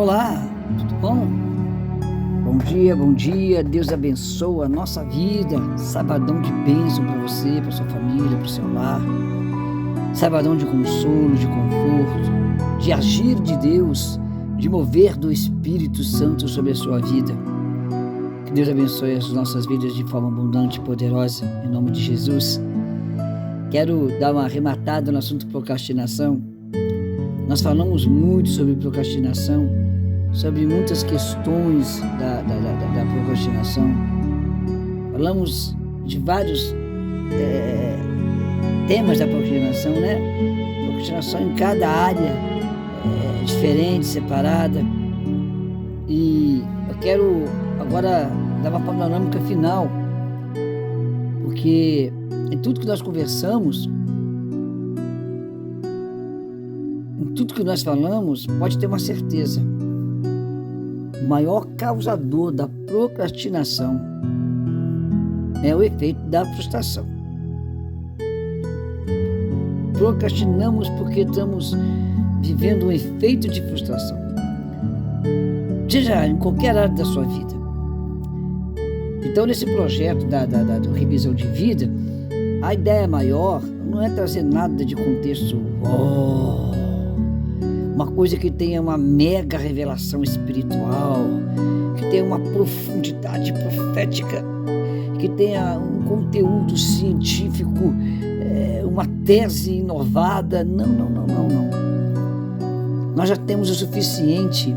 Olá, tudo bom? Bom dia, Deus abençoa a nossa vida. Sabadão de bênção para você, para sua família, para o seu lar. Sabadão de consolo, de conforto, de agir de Deus, de mover do Espírito Santo sobre a sua vida. Que Deus abençoe as nossas vidas de forma abundante e poderosa, em nome de Jesus. Quero dar uma arrematada no assunto procrastinação. Nós falamos muito sobre procrastinação, sobre muitas questões da procrastinação. Falamos de vários temas da procrastinação, né? Procrastinação em cada área diferente, separada. E eu quero agora dar uma panorâmica final, porque em tudo que nós conversamos, em tudo que nós falamos, pode ter uma certeza: o maior causador da procrastinação é o efeito da frustração. Procrastinamos porque estamos vivendo um efeito de frustração, seja em qualquer área da sua vida. Então, nesse projeto da revisão de vida, a ideia maior não é trazer nada de contexto, uma coisa que tenha uma mega revelação espiritual, que tenha uma profundidade profética, que tenha um conteúdo científico, uma tese inovada. Não. Nós já temos o suficiente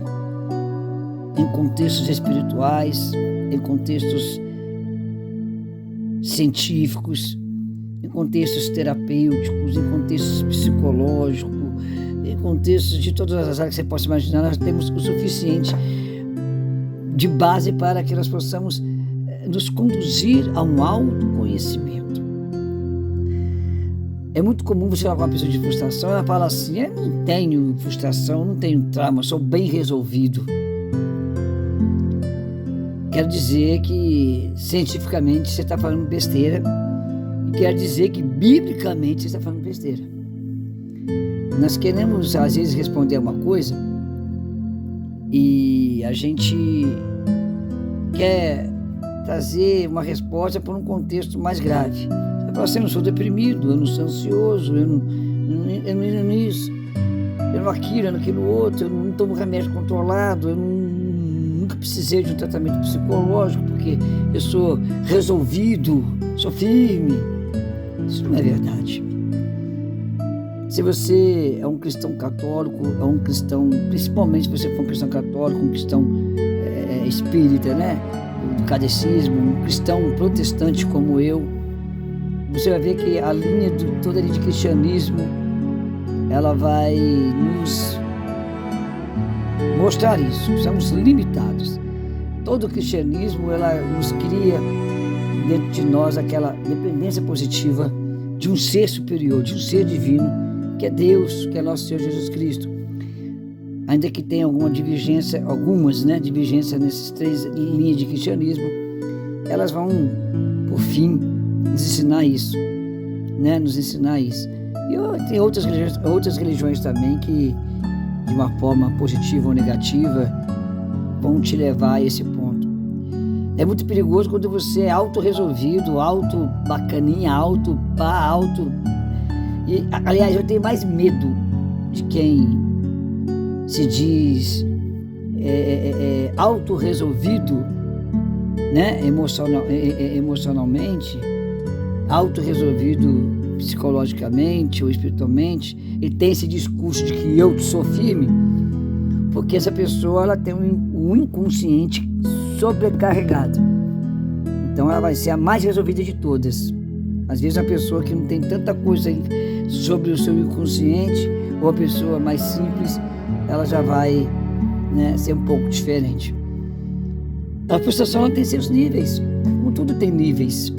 em contextos espirituais, em contextos científicos, em contextos terapêuticos, em contextos psicológicos, em contextos de todas as áreas que você possa imaginar. Nós temos o suficiente de base para que nós possamos nos conduzir a um autoconhecimento. É muito comum você falar com uma pessoa de frustração, ela fala assim: eu não tenho frustração, não tenho trauma, sou bem resolvido. Quero dizer que cientificamente você está falando besteira, e quero dizer que biblicamente você está falando besteira. Nós queremos às vezes responder uma coisa e a gente quer trazer uma resposta para um contexto mais grave. Você fala assim: eu não sou deprimido, eu não sou ansioso, eu não isso, eu não aquilo, eu não aquilo outro, eu não tomo remédio controlado, eu nunca precisei de um tratamento psicológico porque eu sou resolvido, sou firme. Isso não é verdade. Se você é um cristão católico, é um cristão, principalmente se você for um cristão católico, um cristão espírita, né, do catecismo, um cristão protestante como eu, você vai ver que a linha toda de cristianismo, ela vai nos mostrar isso. Somos limitados. Todo o cristianismo, ela nos cria dentro de nós aquela dependência positiva de um ser superior, de um ser divino, que é Deus, que é nosso Senhor Jesus Cristo. Ainda que tenha algumas divergências nessas três linhas de cristianismo, elas vão, por fim, nos ensinar isso, né? E tem outras religiões também que, de uma forma positiva ou negativa, vão te levar a esse ponto. É muito perigoso quando você é auto-resolvido, auto-bacaninha, E, aliás, eu tenho mais medo de quem se diz autorresolvido, né? Emocionalmente, autorresolvido psicologicamente ou espiritualmente, e tem esse discurso de que eu sou firme, porque essa pessoa ela tem um inconsciente sobrecarregado. Então ela vai ser a mais resolvida de todas. Às vezes, uma pessoa que não tem tanta coisa sobre o seu inconsciente, ou a pessoa mais simples, ela já vai, né, ser um pouco diferente. A frustração ela tem seus níveis, como tudo tem níveis.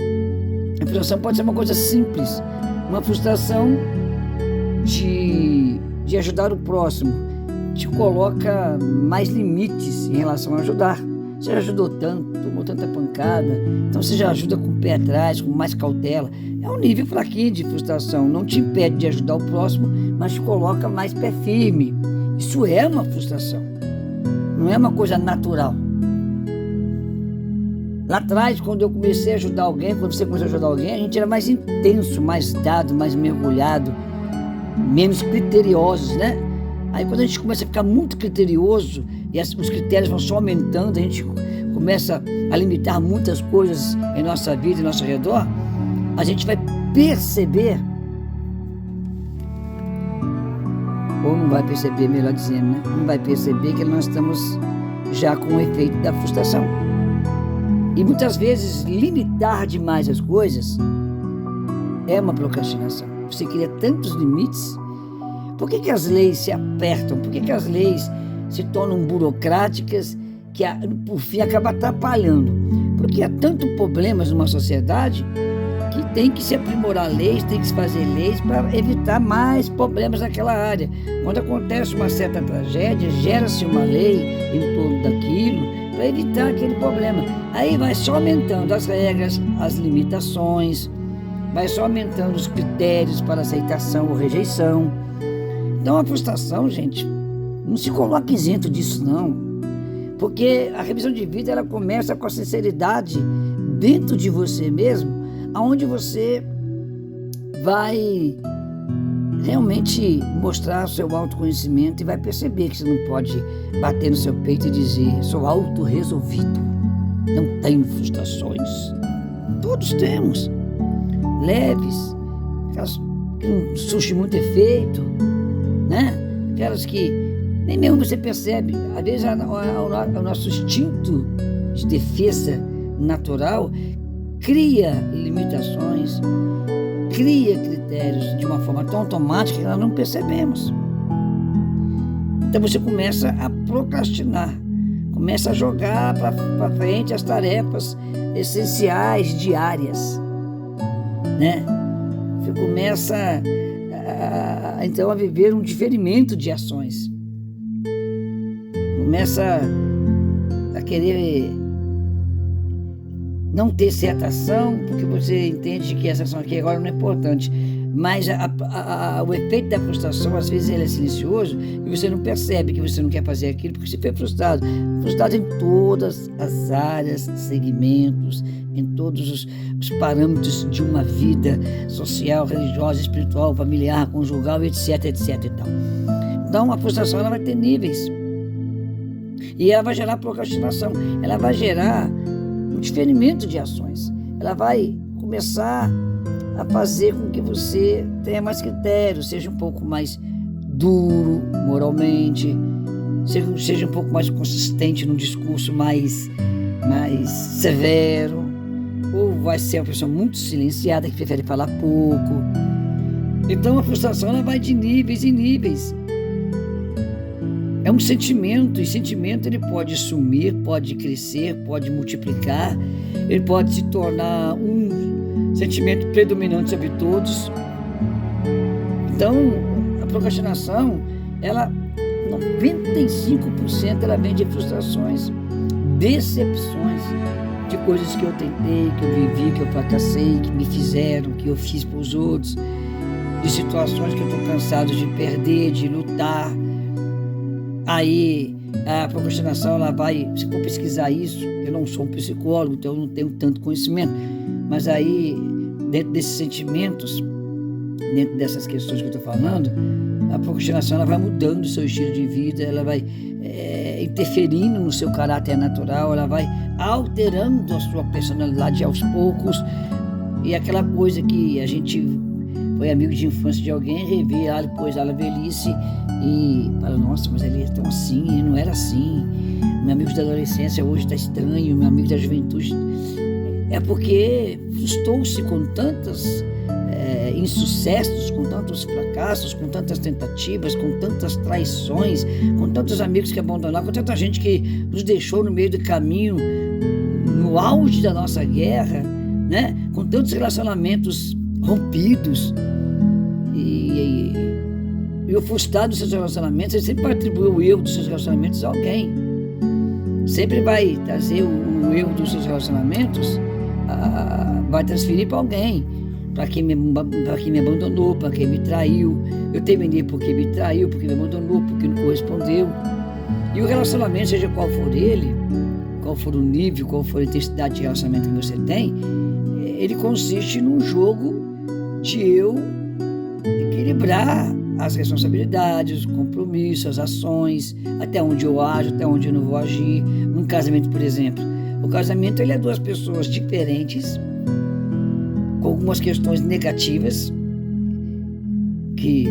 A frustração pode ser uma coisa simples, uma frustração de ajudar o próximo, te coloca mais limites em relação a ajudar. Você já ajudou tanto, tomou tanta pancada, então você já ajuda com o pé atrás, com mais cautela. É um nível fraquinho de frustração, não te impede de ajudar o próximo, mas te coloca mais pé firme. Isso é uma frustração. não é uma coisa natural. Lá atrás, quando eu comecei a ajudar alguém, quando você começou a ajudar alguém, a gente era mais intenso, mais dado, mais mergulhado, menos criteriosos, né? Aí quando a gente começa a ficar muito criterioso e os critérios vão só aumentando, a gente começa a limitar muitas coisas em nossa vida, em nosso redor, a gente vai perceber, ou não vai perceber, melhor dizendo, né? Não vai perceber que nós estamos já com o efeito da frustração. E muitas vezes limitar demais as coisas é uma procrastinação. Você cria tantos limites. Por que as leis se apertam? Por que as leis se tornam burocráticas que por fim acaba atrapalhando? Porque há tantos problemas numa sociedade que tem que se aprimorar leis, tem que se fazer leis para evitar mais problemas naquela área. Quando acontece uma certa tragédia, gera-se uma lei em torno daquilo para evitar aquele problema. Aí vai só aumentando as regras, as limitações, vai só aumentando os critérios para aceitação ou rejeição. Então a frustração, gente, não se coloca isento disso não, porque a revisão de vida ela começa com a sinceridade dentro de você mesmo, aonde você vai realmente mostrar o seu autoconhecimento e vai perceber que você não pode bater no seu peito e dizer: sou autorresolvido, não tenho frustrações. Todos temos, leves, aquelas que não surgem muito efeito, né? Aquelas que nem mesmo você percebe. Às vezes o nosso instinto de defesa natural cria limitações, cria critérios de uma forma tão automática que nós não percebemos. Então você começa a procrastinar, começa a jogar para frente as tarefas essenciais diárias, né? Você começa então a viver um diferimento de ações, começa a querer não ter certa ação, porque você entende que essa ação aqui agora não é importante, mas o efeito da frustração, às vezes, ele é silencioso e você não percebe que você não quer fazer aquilo porque você foi frustrado em todas as áreas, segmentos, em todos os parâmetros de uma vida social, religiosa, espiritual, familiar, conjugal, etc, etc e tal. Então, a frustração ela vai ter níveis e ela vai gerar procrastinação, ela vai gerar um diferimento de ações. Ela vai começar a fazer com que você tenha mais critérios, seja um pouco mais duro moralmente, seja um pouco mais consistente num discurso mais severo, ou vai ser uma pessoa muito silenciada que prefere falar pouco. Então a frustração ela vai de níveis em níveis. É um sentimento, e sentimento ele pode sumir, pode crescer, pode multiplicar, ele pode se tornar um sentimento predominante sobre todos. Então, a procrastinação, ela, 95% ela vem de frustrações, decepções, de coisas que eu tentei, que eu vivi, que eu fracassei, que me fizeram, que eu fiz para os outros, de situações que eu estou cansado de perder, de lutar. Aí a procrastinação ela vai, se for pesquisar isso, eu não sou um psicólogo, então eu não tenho tanto conhecimento, mas aí dentro desses sentimentos, dentro dessas questões que eu estou falando, a procrastinação ela vai mudando o seu estilo de vida, ela vai interferindo no seu caráter natural, ela vai alterando a sua personalidade aos poucos, e aquela coisa que a gente foi amigo de infância de alguém, revê ela depois da velhice e fala: nossa, mas ele é tão assim, ele não era assim. Meu amigo da adolescência hoje está estranho, meu amigo da juventude. É porque frustrou-se com tantos insucessos, com tantos fracassos, com tantas tentativas, com tantas traições, com tantos amigos que abandonaram, com tanta gente que nos deixou no meio do caminho, no auge da nossa guerra, né? Com tantos relacionamentos rompidos e o frustrado dos seus relacionamentos, ele sempre vai atribuir o erro dos seus relacionamentos a alguém, sempre vai trazer o erro dos seus relacionamentos, vai transferir para alguém, para quem me abandonou, para quem me traiu. Eu terminei porque me traiu, porque me abandonou, porque não correspondeu. E o relacionamento, seja qual for ele, qual for o nível, qual for a intensidade de relacionamento que você tem, ele consiste num jogo de eu equilibrar as responsabilidades, os compromissos, as ações, até onde eu ajo, até onde eu não vou agir. Num casamento, por exemplo, o casamento ele é duas pessoas diferentes, com algumas questões negativas, que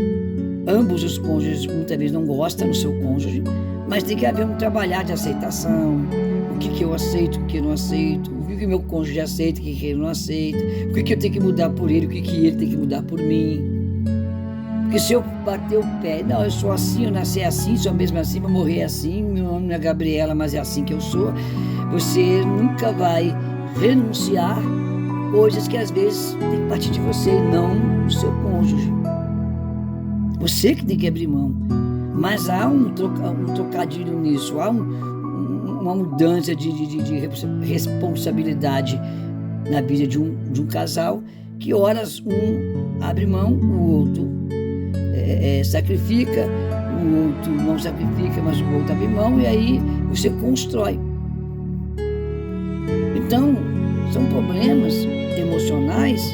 ambos os cônjuges muitas vezes não gostam do seu cônjuge, mas tem que haver um trabalhar de aceitação, o que eu aceito, o que eu não aceito, o que meu cônjuge aceita, o que ele não aceita, o que eu tenho que mudar por ele, o que ele tem que mudar por mim. Porque se eu bater o pé, não, eu sou assim, eu nasci assim, sou mesmo assim, vou morrer assim, meu nome não é Gabriela, mas é assim que eu sou, você nunca vai renunciar coisas que às vezes tem que partir de você e não do seu cônjuge. Você que tem que abrir mão. Mas há um trocadilho nisso, há uma mudança de responsabilidade na vida de um casal, que horas um abre mão, o outro sacrifica, o outro não sacrifica, mas o outro abre mão, e aí você constrói. Então, são problemas emocionais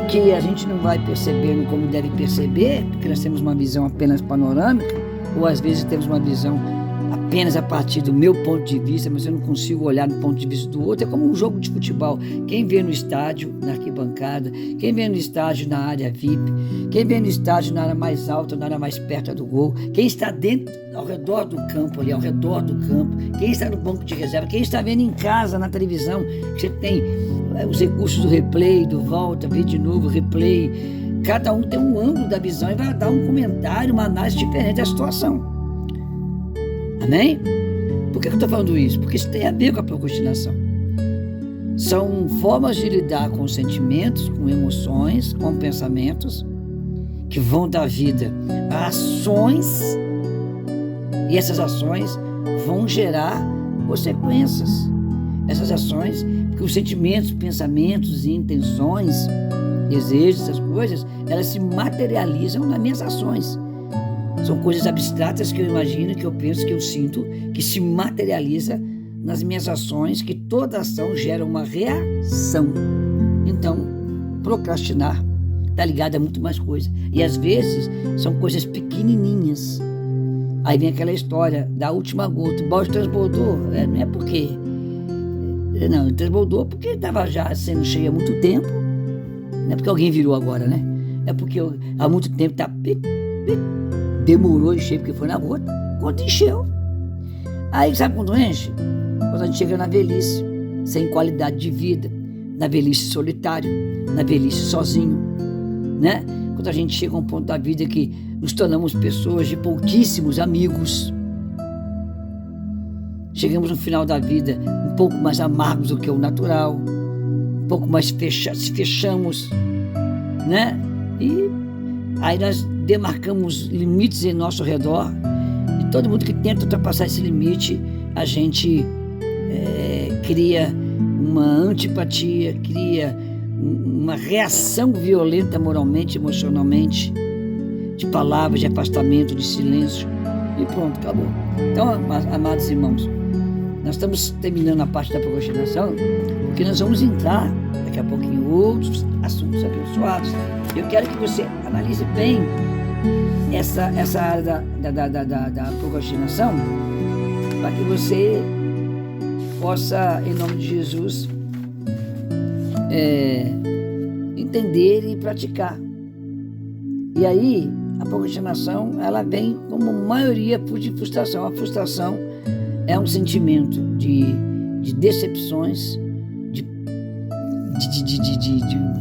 que a gente não vai percebendo como deve perceber, porque nós temos uma visão apenas panorâmica, ou às vezes temos uma visão apenas a partir do meu ponto de vista, mas eu não consigo olhar do ponto de vista do outro. É como um jogo de futebol. Quem vê no estádio, na arquibancada, quem vê no estádio na área VIP, quem vê no estádio na área mais alta, na área mais perto do gol, quem está dentro, ao redor do campo ali, ao redor do campo, quem está no banco de reserva, quem está vendo em casa, na televisão, que você tem os recursos do replay, do volta, vê de novo, replay. Cada um tem um ângulo da visão e vai dar um comentário, uma análise diferente da situação. Amém? Por que eu estou falando isso? Porque isso tem a ver com a procrastinação. São formas de lidar com sentimentos, com emoções, com pensamentos, que vão dar vida a ações, e essas ações vão gerar consequências. Essas ações, porque os sentimentos, pensamentos e intenções, desejos, essas coisas, elas se materializam nas minhas ações. São coisas abstratas que eu imagino, que eu penso, que eu sinto, que se materializa nas minhas ações, que toda ação gera uma reação. Então, procrastinar está ligado a muito mais coisa. E às vezes são coisas pequenininhas. Aí vem aquela história da última gota, o balde transbordou. Não é porque... Não, transbordou porque estava já sendo cheio há muito tempo. Não é porque alguém virou agora, né? É porque há muito tempo está... Demorou encher porque foi na gota. Quando encheu. Aí sabe quando enche? Quando a gente chega na velhice, sem qualidade de vida, na velhice solitário, na velhice sozinho, né? Quando a gente chega a um ponto da vida que nos tornamos pessoas de pouquíssimos amigos, chegamos no final da vida um pouco mais amargos do que o natural, um pouco mais se fechamos, né? E aí nós demarcamos limites em nosso redor, e todo mundo que tenta ultrapassar esse limite, a gente cria uma antipatia, cria uma reação violenta moralmente, emocionalmente, de palavras, de afastamento, de silêncio, e pronto, acabou. Então, amados irmãos, nós estamos terminando a parte da procrastinação, porque nós vamos entrar daqui a pouquinho em outros assuntos abençoados. Eu quero que você analise bem essa área da procrastinação, para que você possa, em nome de Jesus, entender e praticar. E aí, a procrastinação, ela vem como maioria de frustração. A frustração é um sentimento de decepções, de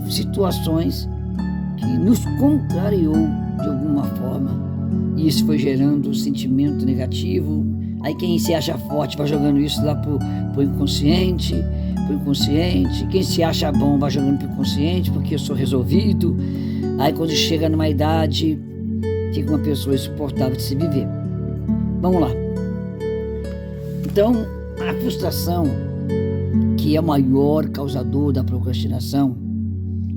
situações que nos contrariou de alguma forma, e isso foi gerando um sentimento negativo. Aí quem se acha forte vai jogando isso lá pro inconsciente, quem se acha bom vai jogando pro inconsciente, porque eu sou resolvido. Aí quando chega numa idade, fica uma pessoa insuportável de se viver. Vamos lá. Então, a frustração, que é o maior causador da procrastinação,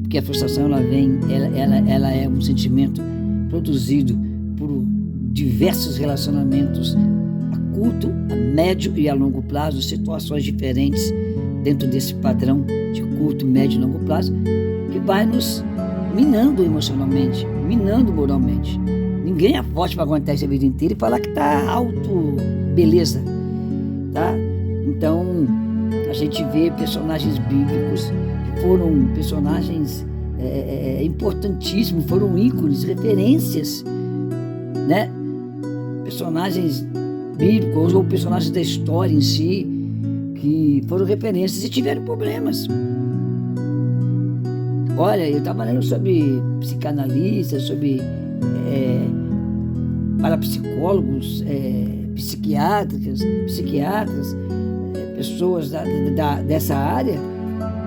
porque a frustração ela é um sentimento produzido por diversos relacionamentos curto, a médio e a longo prazo, situações diferentes dentro desse padrão de curto, médio e longo prazo, que vai nos minando emocionalmente, minando moralmente. Ninguém é forte para aguentar isso a vida inteira e falar que está alto, beleza, tá? Então, a gente vê personagens bíblicos que foram personagens importantíssimos, foram ícones, referências, né? Personagens bíblicos ou personagens da história em si, que foram referências e tiveram problemas. Olha, eu estava lendo sobre psicanalistas, sobre parapsicólogos, psiquiatras, pessoas dessa área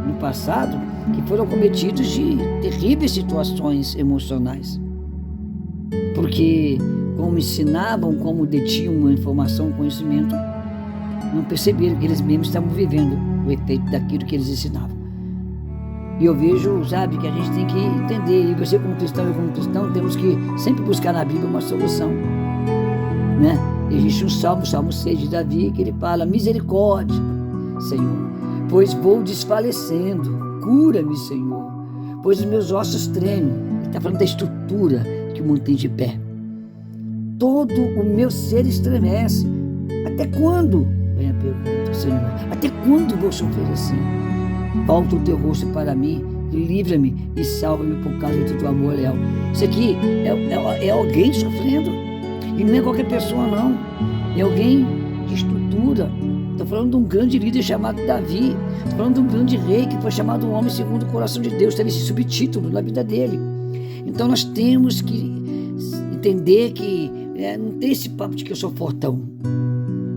no passado que foram cometidos de terríveis situações emocionais. Porque como ensinavam, como detinham uma informação, um conhecimento, não perceberam que eles mesmos estavam vivendo o efeito daquilo que eles ensinavam. E eu vejo, sabe, que a gente tem que entender, e você como cristão e eu como cristão, temos que sempre buscar na Bíblia uma solução, né? Existe um salmo, Salmo 6 de Davi, que ele fala: misericórdia, Senhor, pois vou desfalecendo, cura-me, Senhor, pois os meus ossos tremem. Ele está falando da estrutura que o mantém de pé. Todo o meu ser estremece. Até quando? Vem a pergunta, Senhor. Até quando vou sofrer assim? Volta o teu rosto para mim, livra-me e salva-me por causa do teu amor leal. Isso aqui é alguém sofrendo. E não é qualquer pessoa, não. É alguém de estrutura. Estou falando de um grande líder chamado Davi. Estou falando de um grande rei que foi chamado um homem segundo o coração de Deus. Teve esse subtítulo na vida dele. Então nós temos que entender que não tem esse papo de que eu sou fortão,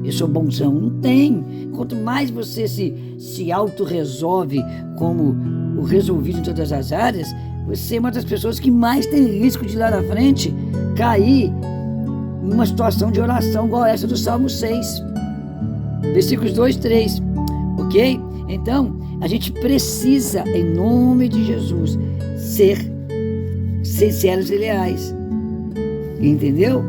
eu sou bonzão. Não tem. Quanto mais você se auto-resolve como o resolvido em todas as áreas, você é uma das pessoas que mais tem risco de lá na frente cair numa situação de oração igual essa do Salmo 6, versículos 2, 3, ok? Então, a gente precisa, em nome de Jesus, ser sinceros e leais, entendeu?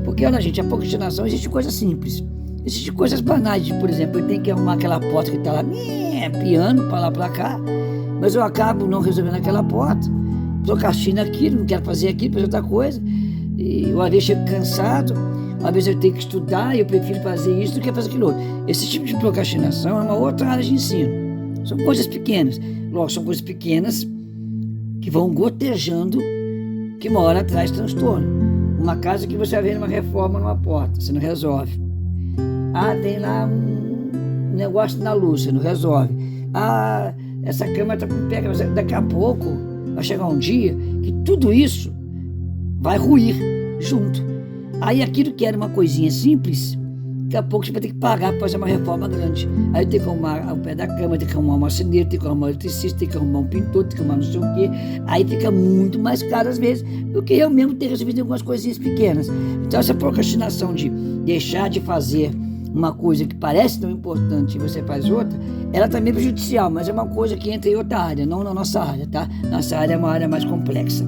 Porque, olha, gente, a procrastinação existe coisas simples, existe coisas banais, por exemplo, eu tenho que arrumar aquela porta que está lá, piano, para lá, para cá, mas eu acabo não resolvendo aquela porta, procrastino aquilo, não quero fazer aquilo, fazer outra coisa, e uma vez chego cansado, uma vez eu tenho que estudar e eu prefiro fazer isso do que fazer aquilo outro. Esse tipo de procrastinação é uma outra área de ensino. São coisas pequenas. Lógico, são coisas pequenas que vão gotejando, que uma hora traz transtorno. Uma casa que você vai ver uma reforma numa porta, você não resolve. Tem lá um negócio na luz, você não resolve. Essa cama está com pega, mas daqui a pouco vai chegar um dia que tudo isso vai ruir junto. Aí aquilo que era uma coisinha simples, daqui a pouco você vai ter que pagar para fazer uma reforma grande. Aí tem que arrumar o pé da cama, tem que arrumar um marceneiro, tem que arrumar um eletricista, tem que arrumar um pintor, tem que arrumar não sei o quê. Aí fica muito mais caro às vezes do que eu mesmo ter resolvido algumas coisinhas pequenas. Então essa procrastinação de deixar de fazer uma coisa que parece tão importante e você faz outra, ela também é prejudicial, mas é uma coisa que entra em outra área, não na nossa área, tá? Nossa área é uma área mais complexa.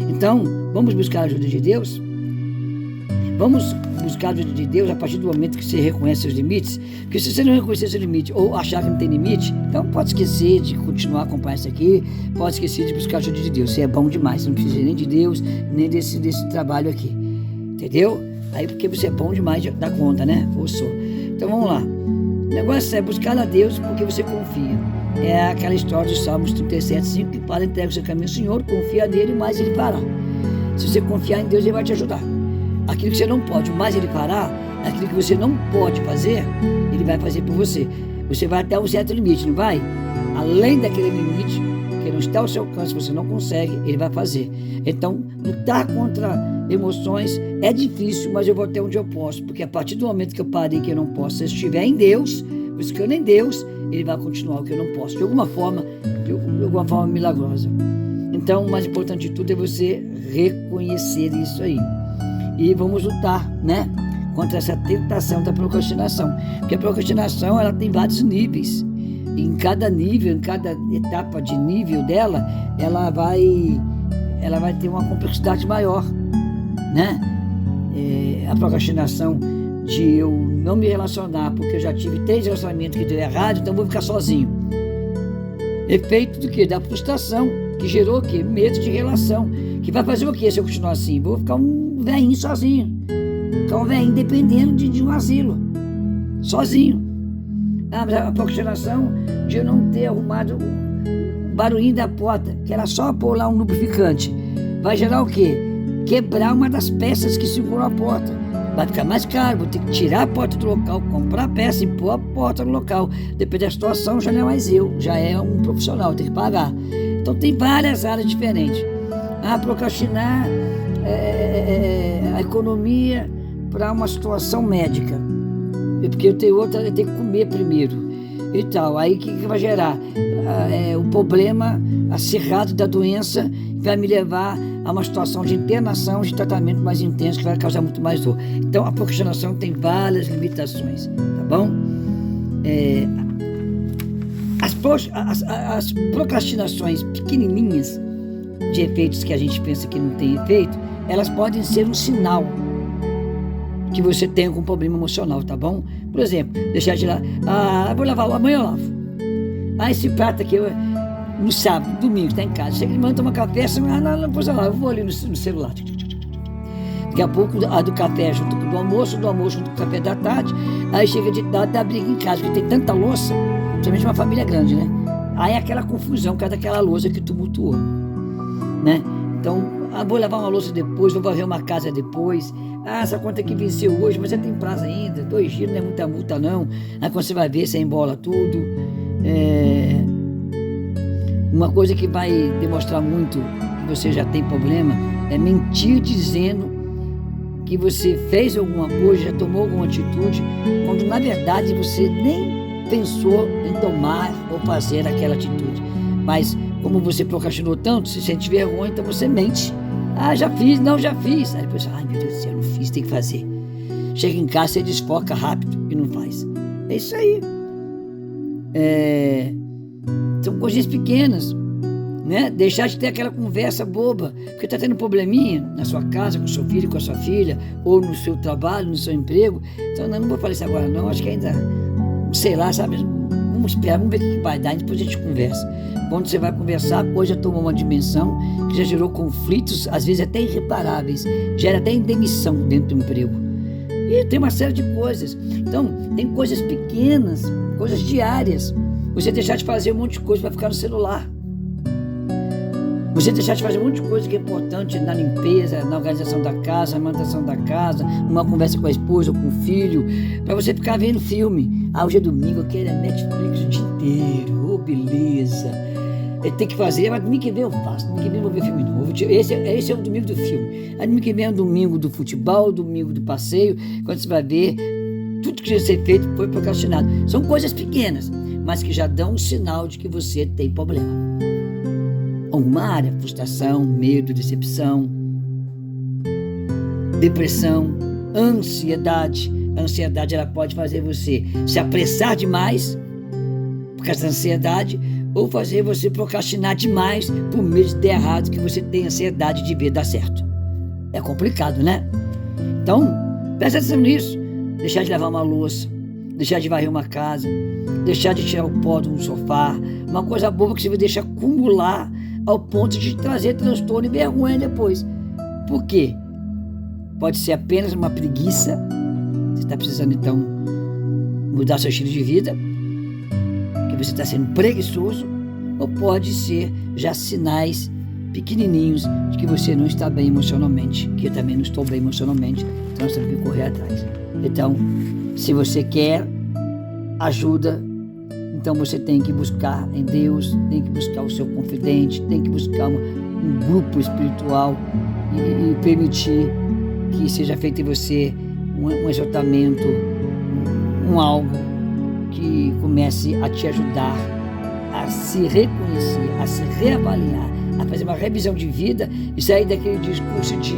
Então, vamos buscar a ajuda de Deus? Vamos buscar a ajuda de Deus a partir do momento que você reconhece seus limites, porque se você não reconhecer seu limite ou achar que não tem limite, então pode esquecer de continuar a acompanhar isso aqui, pode esquecer de buscar a ajuda de Deus. Você é bom demais, você não precisa nem de Deus, nem desse trabalho aqui, entendeu? Aí porque você é bom demais, dá conta, né? Ou sou. Então vamos lá. O negócio é buscar a Deus porque você confia. É aquela história dos Salmos 37:5 que fala: entrega o seu caminho ao Senhor, confia nele, mais ele fará. Se você confiar em Deus, ele vai te ajudar. Aquilo que você não pode, o mais ele fará, aquilo que você não pode fazer, ele vai fazer por você. Você vai até um certo limite, não vai? Além daquele limite, que não está ao seu alcance, você não consegue, ele vai fazer. Então, lutar contra emoções é difícil, mas eu vou até onde eu posso, porque a partir do momento que eu parei que eu não posso, se eu estiver em Deus, buscando em Deus, ele vai continuar o que eu não posso, de alguma forma milagrosa. Então, o mais importante de tudo é você reconhecer isso aí. E vamos lutar, né, contra essa tentação da procrastinação. Porque a procrastinação, ela tem vários níveis. E em cada nível, em cada etapa de nível dela, ela vai ter uma complexidade maior, né? A procrastinação de eu não me relacionar, porque eu já tive 3 relacionamentos que deu errado, então eu vou ficar sozinho. Efeito do quê? Da frustração, que gerou o quê? Medo de relação. Que vai fazer o quê se eu continuar assim? Vou ficar um velhinho sozinho. Ficar um velhinho dependendo de um asilo. Sozinho. Mas a procrastinação de eu não ter arrumado o barulhinho da porta, que era só pôr lá um lubrificante, vai gerar o quê? Quebrar uma das peças que seguram a porta. Vai ficar mais caro, vou ter que tirar a porta do local, comprar a peça e pôr a porta no local. Depende da situação, já não é mais eu, já é um profissional, tem que pagar. Então tem várias áreas diferentes. Procrastinar a economia para uma situação médica. Porque eu tenho que comer primeiro e tal. Aí o que vai gerar? O problema acirrado da doença que vai me levar a uma situação de internação, de tratamento mais intenso, que vai causar muito mais dor. Então a procrastinação tem várias limitações, tá bom? As procrastinações pequenininhas de efeitos que a gente pensa que não tem efeito, elas podem ser um sinal que você tem algum problema emocional, tá bom? Por exemplo, deixar de lá, vou lavar, amanhã eu lavo. Esse prato aqui, no sábado, domingo, está em casa. Chega de manhã, toma café, não, depois eu lavo, eu vou ali no celular. Daqui a pouco, a do café junto com o do almoço junto com o café da tarde. Aí chega de dar briga em casa, porque tem tanta louça, principalmente uma família grande, né? Aí é aquela confusão, cada aquela louça que tumultuou, né? Então, vou lavar uma louça depois, vou varrer uma casa depois. Essa conta aqui venceu hoje, mas já tem prazo ainda. 2 dias não é muita multa, não. Aí quando você vai ver, você embola tudo. Uma coisa que vai demonstrar muito que você já tem problema é mentir dizendo que você fez alguma coisa, já tomou alguma atitude, quando na verdade você nem pensou em tomar ou fazer aquela atitude. Mas como você procrastinou tanto, se sente vergonha, então você mente. Já fiz, não, já fiz. Aí depois, meu Deus do céu, não fiz, tem que fazer. Chega em casa, você desfoca rápido e não faz. É isso aí. São coisinhas pequenas, né? Deixar de ter aquela conversa boba, porque está tendo um probleminha na sua casa, com o seu filho, com a sua filha, ou no seu trabalho, no seu emprego. Então, não vou falar isso agora não, acho que ainda, sei lá, sabe? Vamos esperar, vamos ver o que vai dar, depois a gente conversa. Quando você vai conversar, a coisa toma uma dimensão que já gerou conflitos, às vezes até irreparáveis, gera até demissão dentro do emprego. E tem uma série de coisas. Então, tem coisas pequenas, coisas diárias. Você deixar de fazer um monte de coisa para ficar no celular. Você deixar de fazer um monte de coisa que é importante na limpeza, na organização da casa, na manutenção da casa, numa conversa com a esposa ou com o filho, para você ficar vendo filme. Hoje é domingo, eu quero Netflix o dia inteiro, beleza. Tem que fazer, mas domingo que vem eu faço, domingo que vem eu vou ver filme novo. Esse é o domingo do filme. Aí domingo que vem é o domingo do futebol, domingo do passeio, quando você vai ver, tudo que tinha que ser feito foi procrastinado. São coisas pequenas, mas que já dão um sinal de que você tem problema. Alguma área, frustração, medo, decepção, depressão, ansiedade. A ansiedade ela pode fazer você se apressar demais por causa da ansiedade ou fazer você procrastinar demais por medo de dar errado, que você tem ansiedade de ver dar certo. É complicado, né? Então, presta atenção nisso. Deixar de lavar uma louça, deixar de varrer uma casa, deixar de tirar o pó de um sofá, uma coisa boba que você vai deixar acumular ao ponto de trazer transtorno e vergonha depois. Por quê? Pode ser apenas uma preguiça. Você está precisando, então, mudar seu estilo de vida, que você está sendo preguiçoso, ou pode ser já sinais pequenininhos de que você não está bem emocionalmente, que eu também não estou bem emocionalmente, então nós temos que correr atrás. Então, se você quer ajuda, então você tem que buscar em Deus, tem que buscar o seu confidente, tem que buscar um grupo espiritual e permitir que seja feito em você um exaltamento, algo que comece a te ajudar a se reconhecer, a se reavaliar, a fazer uma revisão de vida e sair daquele discurso de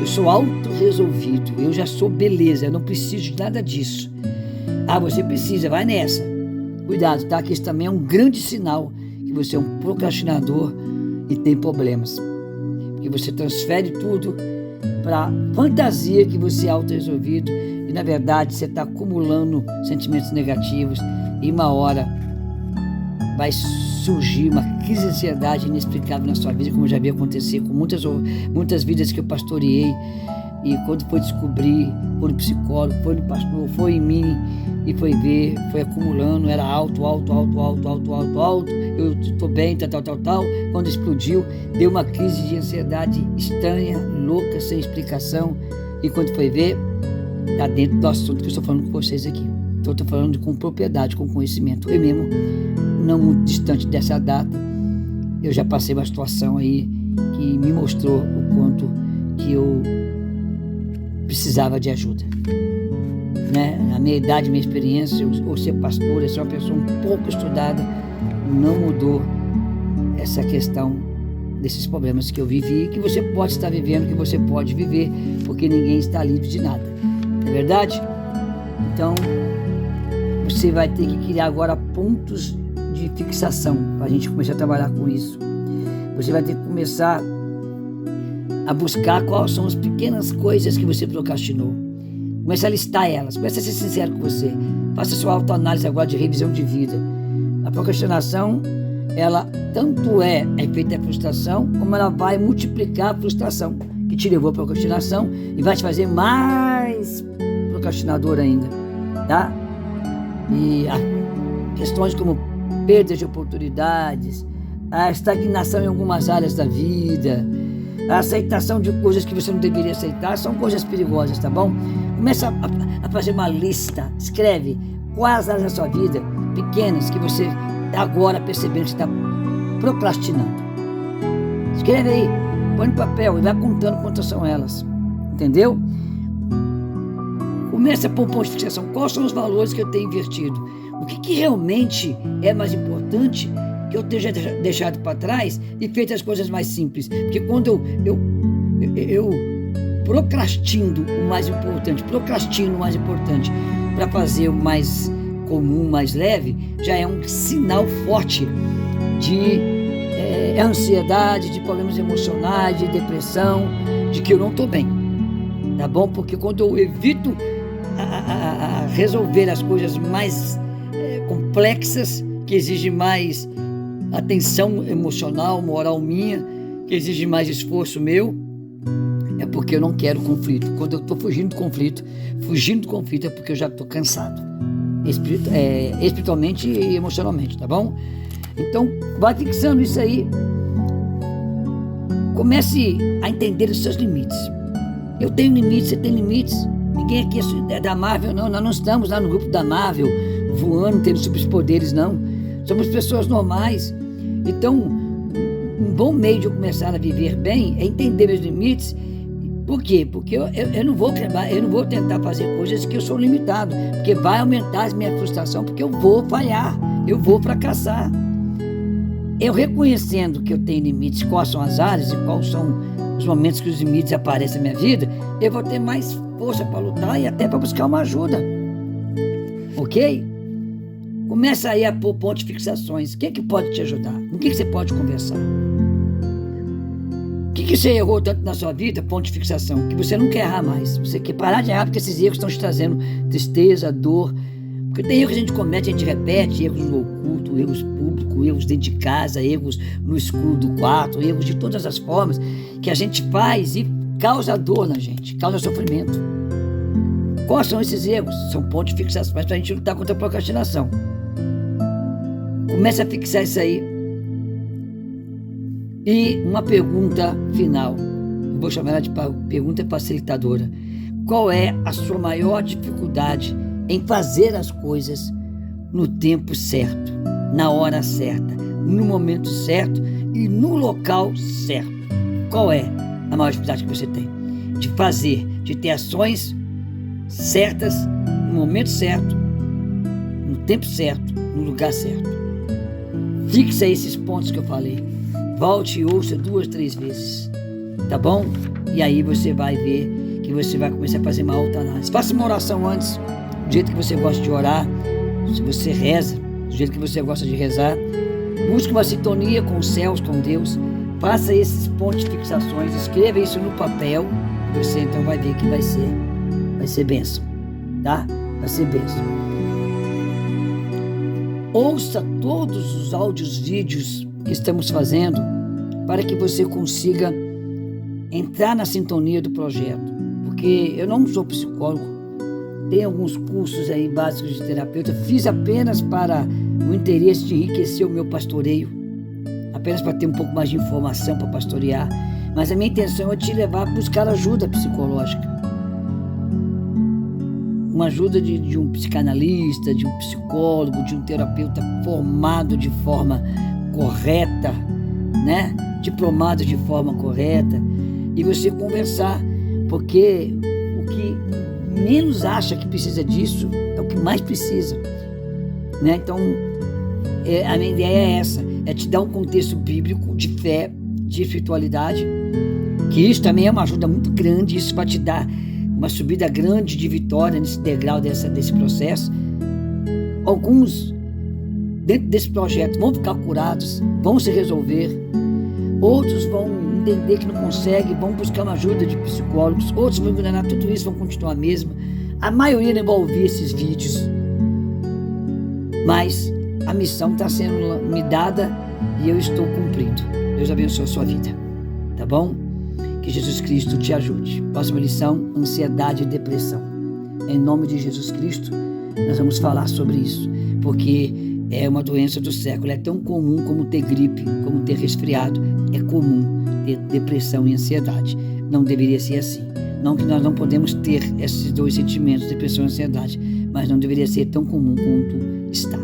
eu sou autorresolvido, eu já sou beleza, eu não preciso de nada disso. Você precisa, vai nessa. Cuidado, tá? Que isso também é um grande sinal que você é um procrastinador e tem problemas. Porque você transfere tudo para fantasia que você é autorresolvido e na verdade você está acumulando sentimentos negativos e uma hora vai surgir uma crise de ansiedade inexplicável na sua vida, como já vi acontecer com muitas vidas que eu pastoreei. E quando foi descobrir, foi no psicólogo, foi no pastor, foi em mim e foi ver, foi acumulando, era alto, eu estou bem, tal. Quando explodiu, deu uma crise de ansiedade estranha, louca, sem explicação. E quando foi ver, está dentro do assunto que eu estou falando com vocês aqui. Então, eu estou falando com propriedade, com conhecimento. Eu mesmo, não muito distante dessa data, eu já passei uma situação aí que me mostrou o quanto que eu precisava de ajuda, né? A minha idade, minha experiência, ou ser pastor, ser uma pessoa um pouco estudada, não mudou essa questão desses problemas que eu vivi, que você pode estar vivendo, que você pode viver, porque ninguém está livre de nada, não é verdade? Então, você vai ter que criar agora pontos de fixação para a gente começar a trabalhar com isso. Você vai ter que começar a buscar quais são as pequenas coisas que você procrastinou. Comece a listar elas, comece a ser sincero com você. Faça sua autoanálise agora de revisão de vida. A procrastinação, ela tanto é efeito da frustração, como ela vai multiplicar a frustração que te levou à procrastinação e vai te fazer mais procrastinador ainda, tá? E questões como perda de oportunidades, a estagnação em algumas áreas da vida, a aceitação de coisas que você não deveria aceitar, são coisas perigosas, tá bom? Começa a fazer uma lista, escreve quais áreas da sua vida, pequenas, que você está agora percebendo que está procrastinando. Escreve aí, põe no papel e vai contando quantas são elas, entendeu? Começa a pôr um ponto de fixação, quais são os valores que eu tenho invertido, o que realmente é mais importante que eu tenha deixado para trás e feito as coisas mais simples. Porque quando eu procrastino o mais importante para fazer o mais comum, mais leve, já é um sinal forte de ansiedade, de problemas emocionais, de depressão, de que eu não estou bem, tá bom? Porque quando eu evito resolver as coisas mais complexas, que exigem mais atenção emocional, moral minha, que exige mais esforço meu, é porque eu não quero conflito. Quando eu estou fugindo do conflito é porque eu já estou cansado, espiritualmente e emocionalmente, tá bom? Então, vai fixando isso aí. Comece a entender os seus limites. Eu tenho limites, você tem limites. Ninguém aqui é da Marvel, não. Nós não estamos lá no grupo da Marvel, voando, tendo superpoderes, não. Somos pessoas normais. Então, um bom meio de eu começar a viver bem é entender meus limites. Por quê? Porque eu não vou tentar fazer coisas que eu sou limitado, porque vai aumentar a minha frustração, porque eu vou falhar, eu vou fracassar. Eu reconhecendo que eu tenho limites, quais são as áreas e quais são os momentos que os limites aparecem na minha vida, eu vou ter mais força para lutar e até para buscar uma ajuda. Ok? Começa aí a pôr pontos de fixações. O que pode te ajudar? O que você pode conversar? O que você errou tanto na sua vida? Ponto de fixação. Que você não quer errar mais. Você quer parar de errar porque esses erros estão te trazendo tristeza, dor. Porque tem erros que a gente comete, a gente repete. Erros no oculto, erros públicos, erros dentro de casa, erros no escuro do quarto, erros de todas as formas que a gente faz e causa dor na gente, causa sofrimento. Quais são esses erros? São pontos de fixação para a gente lutar contra a procrastinação. Comece a fixar isso aí. E uma pergunta final. Eu vou chamar ela de pergunta facilitadora. Qual é a sua maior dificuldade em fazer as coisas no tempo certo, na hora certa, no momento certo e no local certo? Qual é a maior dificuldade que você tem? De fazer, de ter ações certas, no momento certo, no tempo certo, no lugar certo. Fixa esses pontos que eu falei. Volte e ouça 2, 3 vezes. Tá bom? E aí você vai ver que você vai começar a fazer uma autoanálise. Faça uma oração antes, do jeito que você gosta de orar. Se você reza, do jeito que você gosta de rezar. Busque uma sintonia com os céus, com Deus. Faça esses pontos de fixações. Escreva isso no papel. Você então vai ver que vai ser bênção. tá? Vai ser bênção. Ouça todos os áudios, vídeos que estamos fazendo para que você consiga entrar na sintonia do projeto. Porque eu não sou psicólogo, tenho alguns cursos aí básicos de terapeuta, fiz apenas para o interesse de enriquecer o meu pastoreio, apenas para ter um pouco mais de informação para pastorear, mas a minha intenção é te levar a buscar ajuda psicológica. Uma ajuda de um psicanalista, de um psicólogo, de um terapeuta formado de forma correta, né? Diplomado de forma correta, e você conversar, porque o que menos acha que precisa disso é o que mais precisa, né? Então, a minha ideia é essa, é te dar um contexto bíblico de fé, de espiritualidade, que isso também é uma ajuda muito grande, isso vai te dar uma subida grande de vitória nesse degrau desse processo. Alguns, dentro desse projeto, vão ficar curados, vão se resolver. Outros vão entender que não conseguem, vão buscar uma ajuda de psicólogos. Outros vão ignorar tudo isso, vão continuar mesmo. A maioria não vai ouvir esses vídeos. Mas a missão está sendo me dada e eu estou cumprindo. Deus abençoe a sua vida. Tá bom? Que Jesus Cristo te ajude. Próxima lição, ansiedade e depressão. Em nome de Jesus Cristo, nós vamos falar sobre isso, porque é uma doença do século, é tão comum como ter gripe, como ter resfriado, é comum ter depressão e ansiedade. Não deveria ser assim. Não que nós não podemos ter esses dois sentimentos, depressão e ansiedade, mas não deveria ser tão comum quanto está.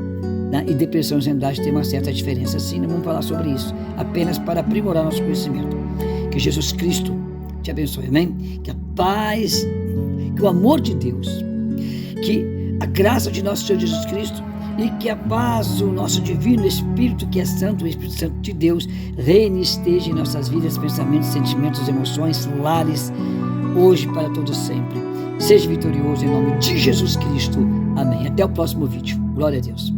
E depressão e ansiedade tem uma certa diferença. Sim, nós vamos falar sobre isso, apenas para aprimorar nosso conhecimento. Que Jesus Cristo te abençoe, amém? Que a paz, que o amor de Deus, que a graça de nosso Senhor Jesus Cristo e que a paz do nosso divino Espírito, que é santo, o Espírito Santo de Deus, reine e esteja em nossas vidas, pensamentos, sentimentos, emoções, lares, hoje para todos sempre. Seja vitorioso em nome de Jesus Cristo. Amém. Até o próximo vídeo. Glória a Deus.